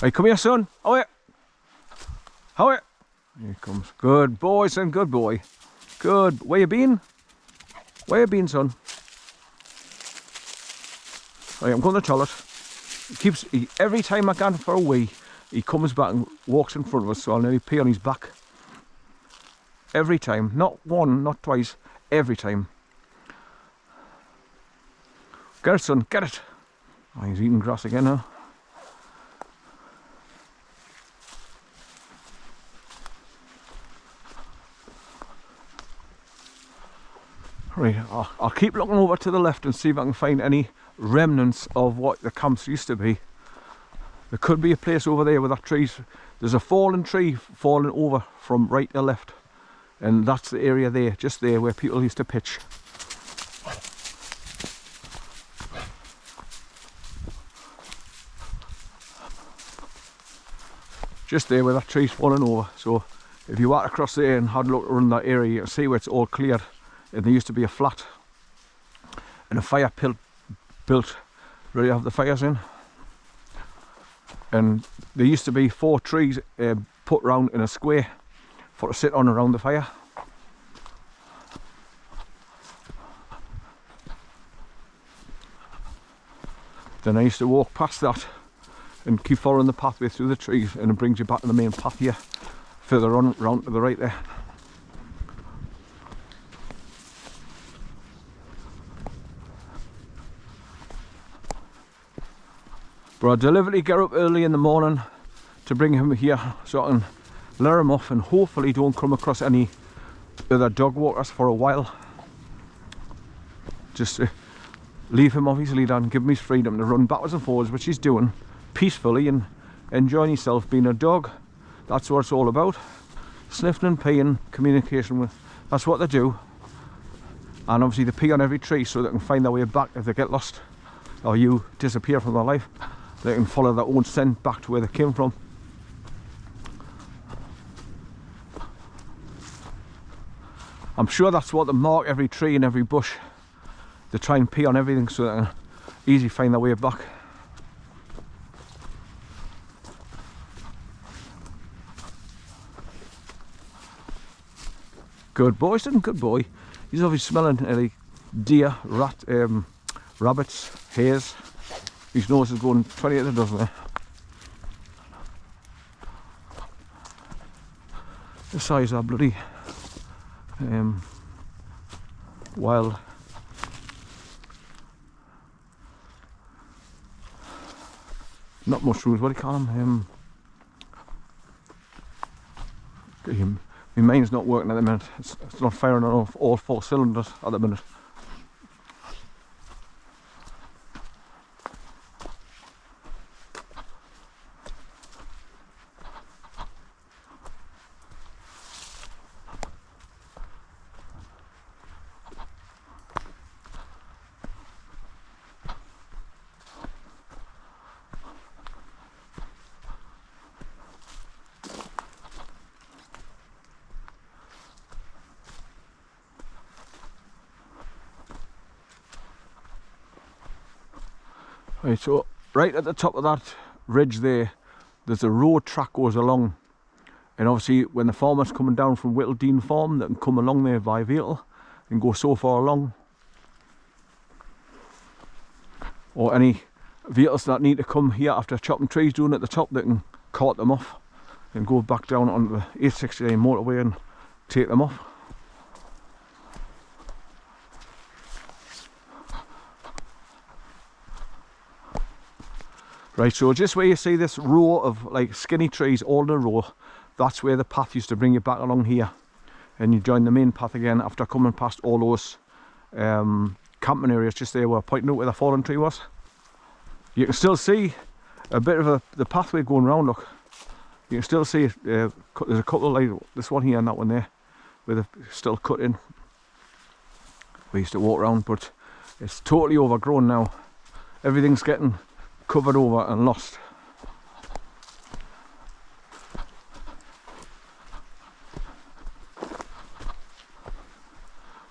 Right, come here, son. How are you? How are you? Here he comes. Good boy, son. Good boy. Good. Where you been? Where you been, son? Right, I'm going to the toilet. Every time I go for a wee, he comes back and walks in front of us, so I'll nearly pee on his back. Every time. Not one, not twice. Every time. Get it, son. Get it. Oh, he's eating grass again now. Right, I'll keep looking over to the left and see if I can find any remnants of what the camps used to be. There could be a place over there with that trees. There's a fallen tree falling over from right to left, and that's the area there, just there, where people used to pitch. Just there where that tree's falling over. So if you walk across there and had a look around that area, you can see where it's all cleared. And there used to be a flat and a fire pit built ready to have the fires in. And there used to be 4 trees put round in a square for to sit on around the fire. Then I used to walk past that and keep following the pathway through the trees, and it brings you back to the main path here, further on round to the right there. But I deliberately get up early in the morning to bring him here so I can lure him off and hopefully don't come across any other dog walkers for a while. Just leave him off his lead and give him his freedom to run backwards and forwards, which he's doing peacefully and enjoying himself being a dog. That's what it's all about. Sniffing and peeing, communication with, that's what they do. And obviously they pee on every tree so they can find their way back if they get lost or you disappear from their life. They can follow their own scent back to where they came from. I'm sure that's what they mark every tree and every bush. They try and pee on everything so they can easily find their way back. Good boy, son, good boy. He's obviously smelling like deer, rabbits, hares. His nose is going 20 at a dozen there. The size are bloody wild. Not mushrooms, what do you call them? My mind's not working at the minute. It's not firing on all 4 cylinders at the minute. Right, so right at the top of that ridge there's a road track goes along, and obviously when the farmer's coming down from WHITTLEDENE farm, they can come along there by vehicle and go so far along. Or any vehicles that need to come here after chopping trees down at the top, they can cart them off and go back down onto the 869 motorway and take them off. Right, so just where you see this row of like skinny trees all in a row, that's where the path used to bring you back along here, and you join the main path again after coming past all those camping areas just there where I pointing out where the fallen tree was. You can still see a bit of the pathway going round, look. You can still see there's a couple like this one here and that one there where they're still cut in. We used to walk around, but it's totally overgrown now. Everything's getting covered over and lost.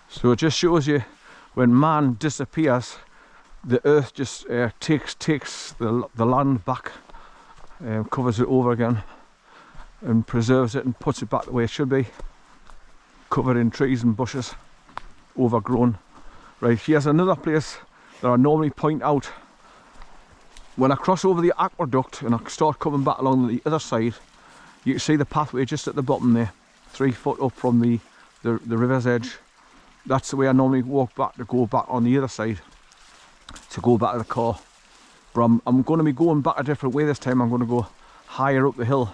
So it just shows you when man disappears, the earth just takes the land back. covers it over again and preserves it and puts it back the way it should be, covered in trees and bushes, overgrown. Right, here's another place that I normally point out. When I cross over the aqueduct and I start coming back along the other side, you can see the pathway just at the bottom there, 3 foot up from the river's edge. That's the way I normally walk back to go back on the other side, to go back to the car. But I'm going to be going back a different way this time. I'm going to go higher up the hill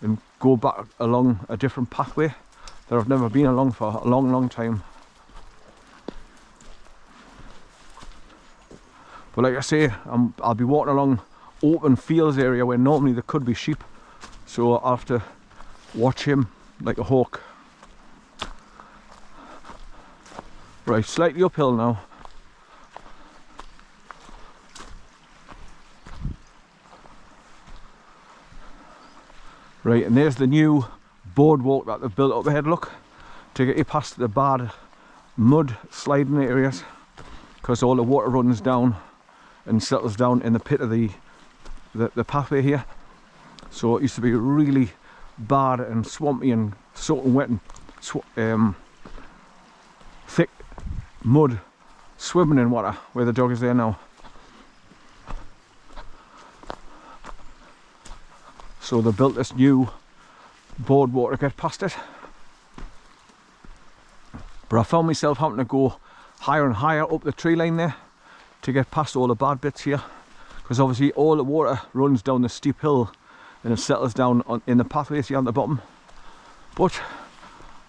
and go back along a different pathway that I've never been along for a long time. But like I say, I'll be walking along open fields area where normally there could be sheep, so I'll have to watch him like a hawk. Right, slightly uphill now. Right, and there's the new boardwalk that they've built up ahead, look, to get you past the bad mud sliding areas, because all the water runs down and settles down in the pit of the pathway here. So it used to be really bad and swampy and soaking wet and thick mud swimming in water where the dog is there now. So they built this new boardwalk to get past it. But I found myself having to go higher and higher up the tree line there to get past all the bad bits here, because obviously all the water runs down the steep hill and it settles down in the pathways here on the bottom. But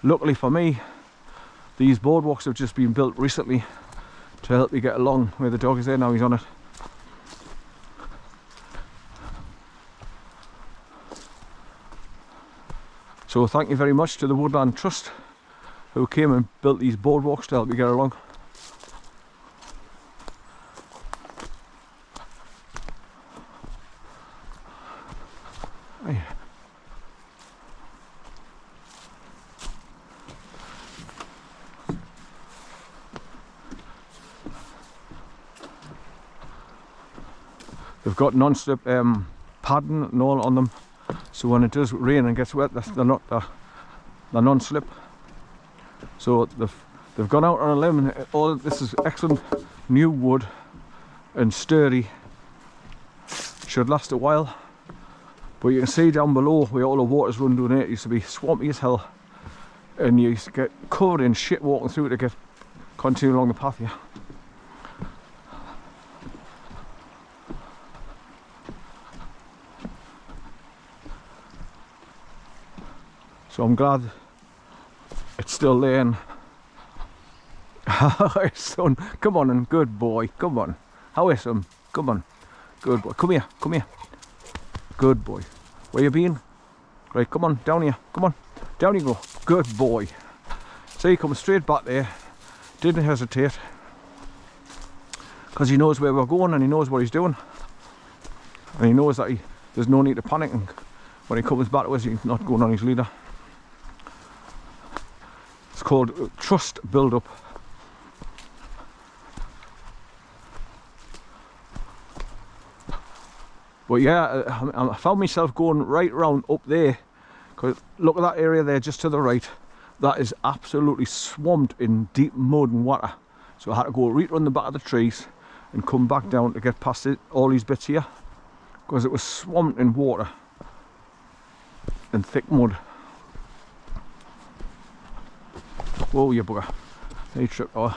luckily for me, these boardwalks have just been built recently to help me get along where the dog is there now. He's on it. So thank you very much to the Woodland Trust who came and built these boardwalks to help me get along. They've got non-slip padding and all on them, so when it does rain and gets wet, they're non-slip. So they've gone out on a limb, and all this is excellent new wood and sturdy. Should last a while. But you can see down below where all the water's run down there, it used to be swampy as hell, and you used to get covered in shit walking through it to continue along the path here. So I'm glad it's still there. And son, come on, and good boy, come on. How is him? Come on, good boy. Come here, come here. Good boy. Where you been? Right, come on, down here. Come on, down you go. Good boy. So he comes straight back there. Didn't hesitate, because he knows where we're going and he knows what he's doing, and he knows that there's no need to panic. And when he comes back to us, he's not going on his leader. It's called trust build-up. But yeah, I found myself going right round up there, because look at that area there just to the right. That is absolutely swamped in deep mud and water. So I had to go right around the back of the trees and come back down to get past all these bits here, because it was swamped in water and thick mud. Whoa, you bugger. Hey, trip. Oh.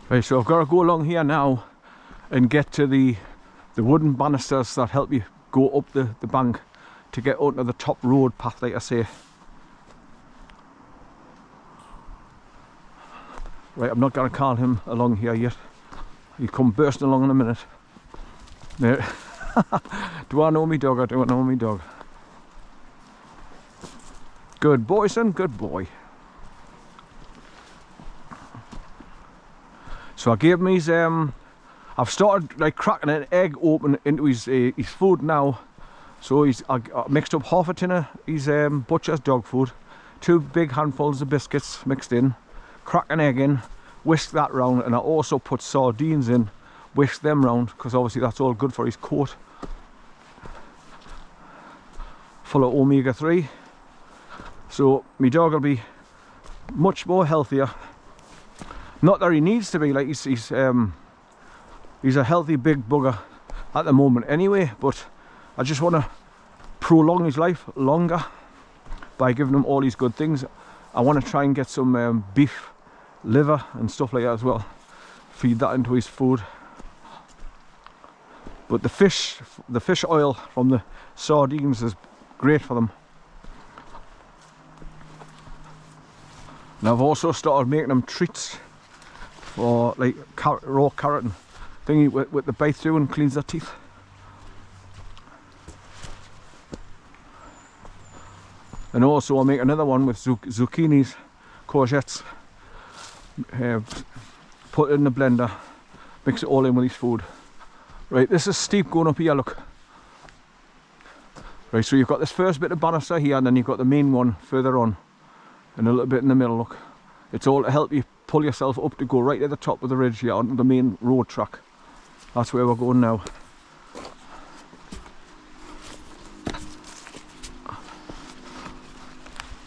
Right, so I've got to go along here now and get to the wooden banisters that help you go up the bank to get onto the top road path, like I say. Right, I'm not going to call him along here yet. He'll come bursting along in a minute. There. Do I know me dog or do I know me dog? Good boy, son, good boy. So I gave him his, I've started like cracking an egg open into his food now, So I mixed up half a tin of his butcher's dog food, 2 big handfuls of biscuits mixed in, crack an egg in, whisk that round, and I also put sardines in, whisk them round, because obviously that's all good for his coat. Full of omega-3. So my dog will be much more healthier. Not that he needs to be, like he's a healthy big bugger at the moment anyway, but I just want to prolong his life longer by giving him all these good things. I want to try and get some beef liver and stuff like that as well, feed that into his food. But the fish oil from the sardines is great for them. And I've also started making them treats for like raw carrot and thingy with the bite through and cleans their teeth. And also I'll make another one with zucchinis, courgettes, put it in the blender, mix it all in with his food. Right, this is steep going up here, look. Right, so you've got this first bit of banister here, and then you've got the main one further on, and a little bit in the middle, look. It's all to help you pull yourself up to go right at the top of the ridge here onto the main road track. That's where we're going now.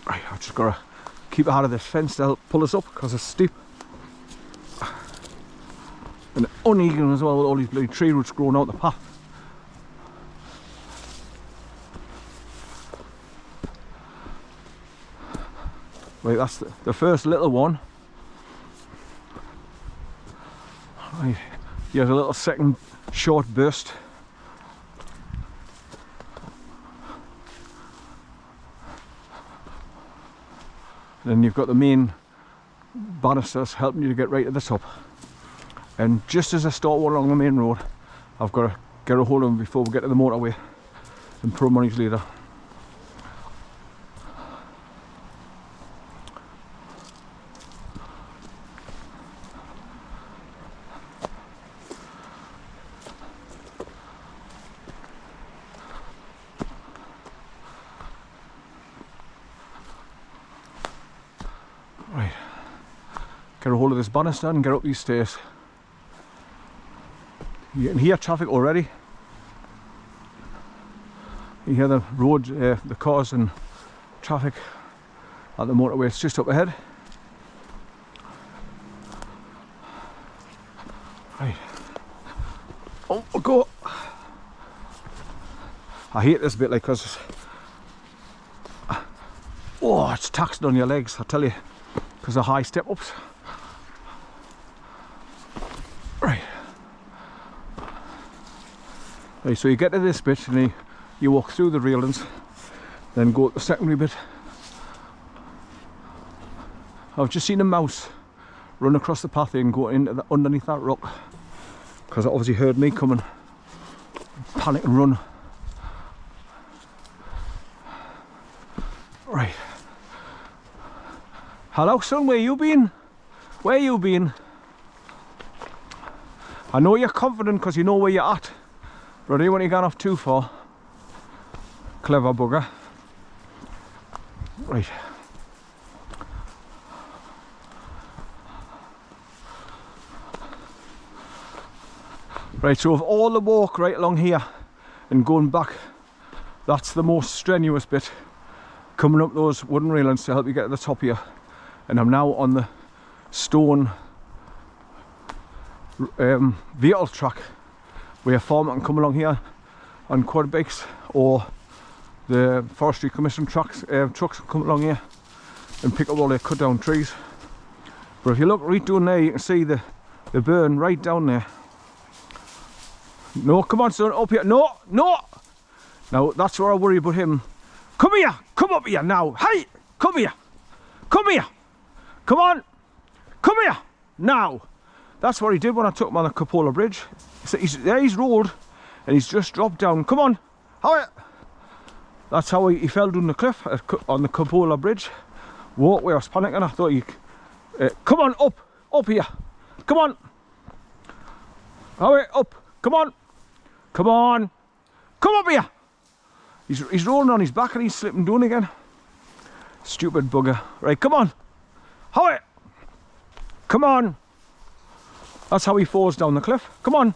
Right, I've just got to keep out of this fence to help pull us up because it's steep. And uneven as well, with all these bloody tree roots growing out the path. Right, that's the first little one. Right, here's a little second short burst. Then you've got the main banisters helping you to get right to the top. And just as I start walking along the main road, I've got to get a hold of him before we get to the motorway and put him on his leader. Right, get a hold of this banister and get up these stairs. You can hear traffic already. You hear the road, the cars and traffic at the motorway. It's just up ahead. Right. Oh, go! I hate this bit, like, because oh, it's taxing on your legs, I tell you, because of high step ups. Right, so you get to this bit and you walk through the railings, then go to the secondary bit. I've just seen a mouse run across the path and go into underneath that rock, because it obviously heard me coming, panic and run. Right. Hello son, where you been? Where you been? I know you're confident because you know where you're at. But I want you gone off too far. Clever bugger. Right. Right, so of all the walk right along here and going back, that's the most strenuous bit. Coming up those wooden railings to help you get to the top here. And I'm now on the stone vehicle track, where a farmer can come along here on quad bikes, or the Forestry Commission trucks can come along here and pick up all their cut down trees. But if you look right down there, you can see the burn right down there. No, come on son, up here. No, no! Now that's where I worry about him. Come here! Come up here now! Hey! Come here! Come here! Come on! Come here! Now! That's what he did when I took him on the Cupola Bridge. So he's rolled and he's just dropped down. Come on! How? That's how he fell down the cliff on the Cupola Bridge. Walkway, I was panicking. I thought he... come on, up here. Come on. How? Up. Come on. Come on. Come up here. He's rolling on his back and he's slipping down again. Stupid bugger. Right, come on. Howie! Come on. That's how he falls down the cliff. Come on.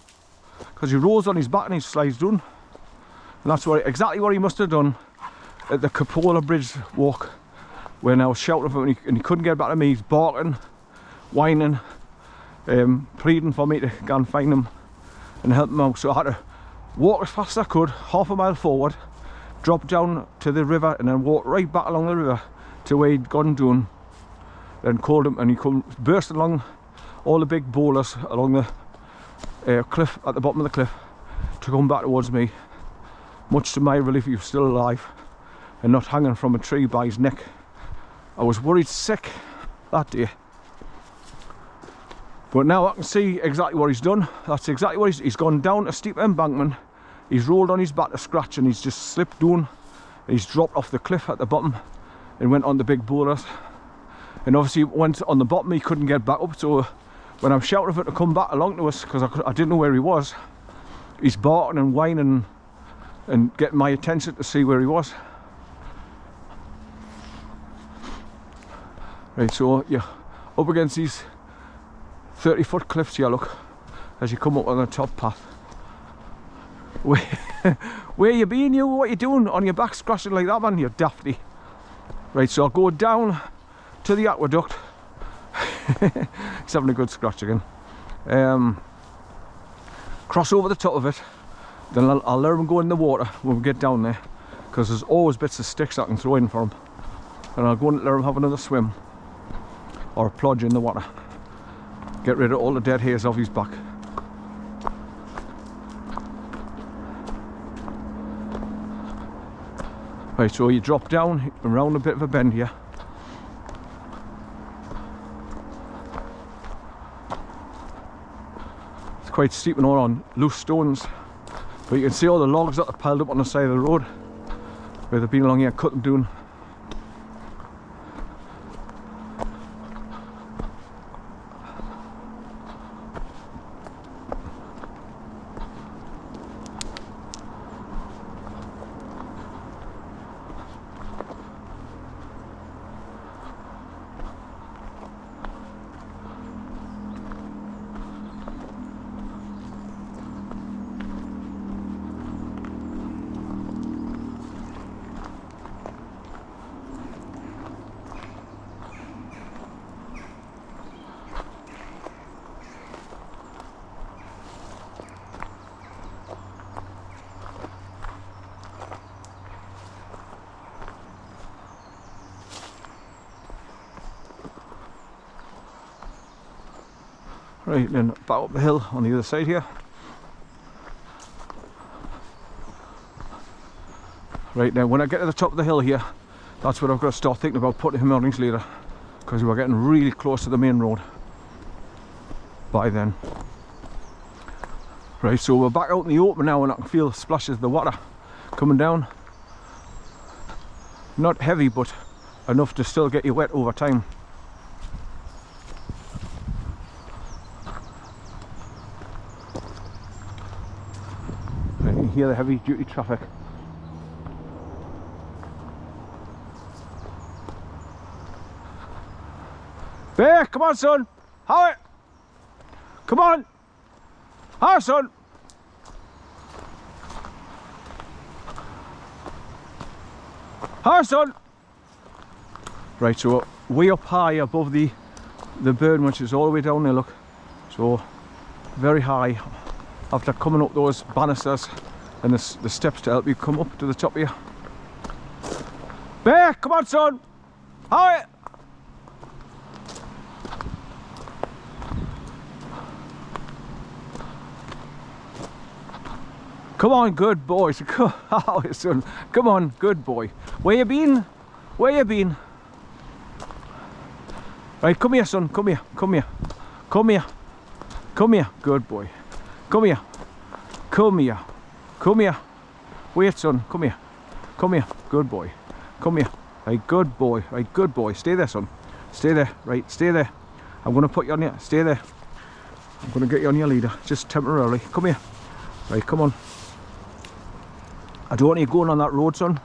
Because he rolls on his back and he slides down. And that's exactly what he must have done at the Cupola Bridge walk, when I was shouting for him and he couldn't get back to me. He's barking, whining, pleading for me to go and find him and help him out. So I had to walk as fast as I could, half a mile forward, drop down to the river and then walk right back along the river to where he'd gone down. Then called him and he come bursting along all the big boulders along the cliff, at the bottom of the cliff, to come back towards me. Much to my relief, he was still alive and not hanging from a tree by his neck. I was worried sick that day. But now I can see exactly what he's done. That's exactly what he's gone down a steep embankment. He's rolled on his back to scratch and he's just slipped down. And he's dropped off the cliff at the bottom and went on the big boulders. And obviously went on the bottom, he couldn't get back up. So when I'm shouting for him to come back along to us, because I didn't know where he was, he's barking and whining and getting my attention to see where he was. Right, so you're up against these 30-foot cliffs here, look, as you come up on the top path. Where you been, you? What you doing on your back scratching like that, man? You're dafty. Right, so I'll go down to the aqueduct. He's having a good scratch again. Cross over the top of it, then I'll let him go in the water when we get down there, because there's always bits of sticks I can throw in for him. And I'll go and let him have another swim or a plunge in the water. Get rid of all the dead hairs off his back. Right, so you drop down around a bit of a bend here. It's quite steep and all on loose stones, but you can see all the logs that are piled up on the side of the road where they've been along here, cut them down. Right, then back up the hill on the other side here. Right, now when I get to the top of the hill here, that's where I've got to start thinking about putting him on his leader, because we're getting really close to the main road by then. Right, so we're back out in the open now and I can feel splashes of the water coming down. Not heavy, but enough to still get you wet over time. You can hear the heavy duty traffic. Bear, come on son! Howie! Come on! Hi son! Hi son! Right, so way up high above the burn, which is all the way down there, look. So very high. After coming up those banisters and the steps to help you come up to the top here. Bear, come on son! Howie! Come on, good boy. Oh, son. Come on, good boy. Where you been? Where you been? Right, come here, son. Come here. Come here. Come here. Come here. Good boy. Come here. Come here. Come here. Wait, son. Come here. Come here. Good boy. Come here. Right, good boy. Right, good boy. Stay there, son. Stay there. Right, stay there. I'm going to put you on here. Stay there. I'm going to get you on your leader, just temporarily. Come here. Right, come on. I don't want you going on that road, son.